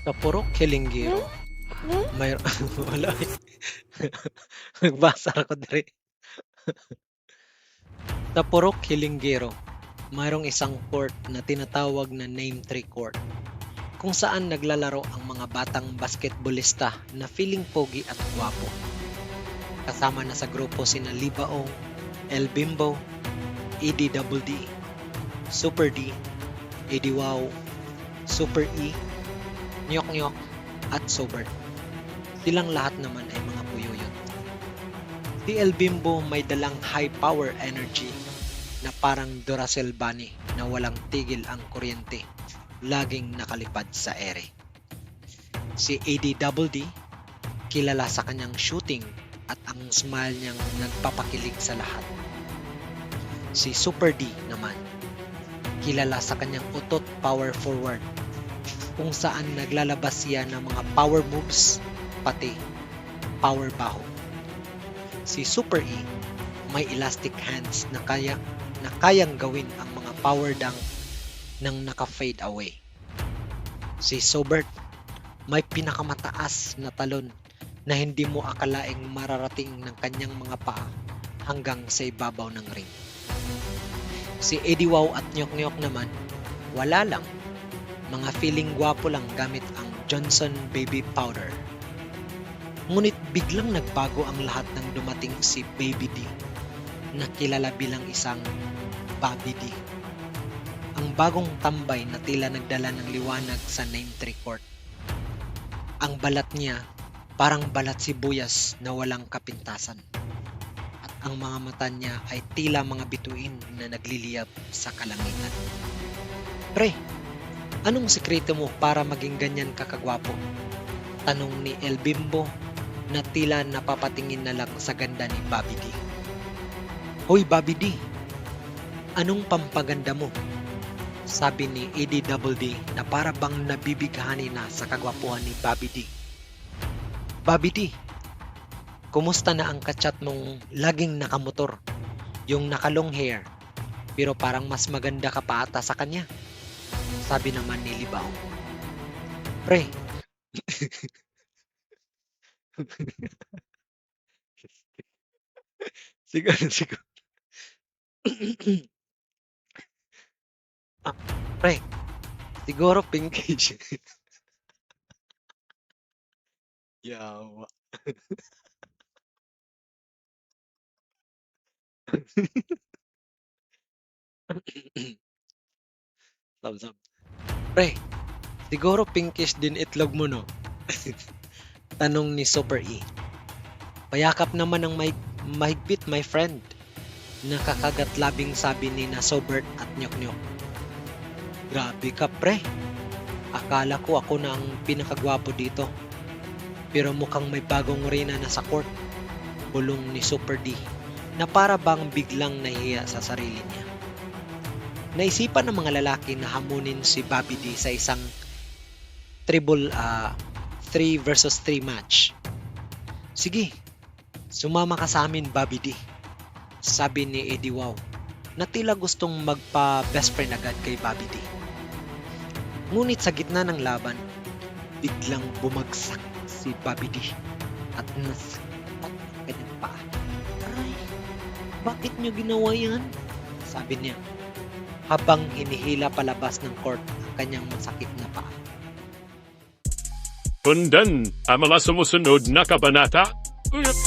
Sa purok Hilinggiro, may wala eh. Nagbasa ako diri. Sa purok Hilinggiro, mayroong isang court na tinatawag na Name 3 Court, kung saan naglalaro ang mga batang basketballista na feeling pogi at gwapo. Kasama na sa grupo sina Libaong, El Bimbo, Eddie Double D, Super D, Eddie Wow, Super E, Nyok Nyok, at Sobert. Silang lahat naman ay mga puyuyot. Si El Bimbo may dalang high power energy na parang Duracell Bunny na walang tigil ang kuryente, laging nakalipad sa ere. Si Eddie Double D, kilala sa kanyang shooting at ang smile niyang nagpapakilig sa lahat. Si Super D naman, kilala sa kanyang utot power forward, kung saan naglalabas siya ng mga power moves, pati power baho. Si Super E, may elastic hands na kayang gawin ang mga power dunk nang naka-fade away. Si Sobert, may pinakamataas na talon na hindi mo akalaing mararating ng kanyang mga paa hanggang sa ibabaw ng ring. Si Eddie Wow at Nyok Nyok naman, wala lang. Mga feeling gwapo lang gamit ang Johnson Baby Powder. Ngunit biglang nagbago ang lahat nang dumating si Baby D, na kilala bilang isang Bobby D. Ang bagong tambay na tila nagdala ng liwanag sa Name 3 Court. Ang balat niya parang balat sibuyas na walang kapintasan. At ang mga mata niya ay tila mga bituin na nagliliyab sa kalangitan. Pre, anong sekreto mo para maging ganyan kakagwapo? Tanong ni El Bimbo na tila napapatingin na lang sa ganda ni Bobby D. Hoy Bobby D, anong pampaganda mo? Sabi ni Eddie Double D na para bang nabibighani na sa kagwapuhan ni Bobby D. Bobby D, kumusta na ang kachat mong laging nakamotor? Yung nakalong hair, pero parang mas maganda ka pa ata sa kanya. Sabi naman ni Libaw. Pre, siguro. Ah, pre, siguro pinkish. Yawa. Thumbs up. Pre, siguro pinkish din itlog mo, no? Tanong ni Super E. Payakap naman ng mahigpit, my friend. Nakakagat labing sabi ni na Sobert at Nyok Nyok. Grabe ka, pre. Akala ko ako na ang pinakagwapo dito. Pero mukhang may bagong reyna na sa court. Bulong ni Super D na para bang biglang nahiya sa sarili niya. Naisipan ng mga lalaki na hamunin si Bobby D sa isang 3 versus 3 match. Sige, sumama ka sa amin, Bobby D. Sabi ni Eddie Wow na tila gustong magpa-best friend agad kay Bobby D. Ngunit sa gitna ng laban, biglang bumagsak si Bobby D at nasaktan ang kanyang paa. Aray, bakit nyo ginawa yan? Sabi niya habang hinihila palabas ng court ang kanyang masakit na paa. Pundan ang mga sumusunod na kabanata. Ulit!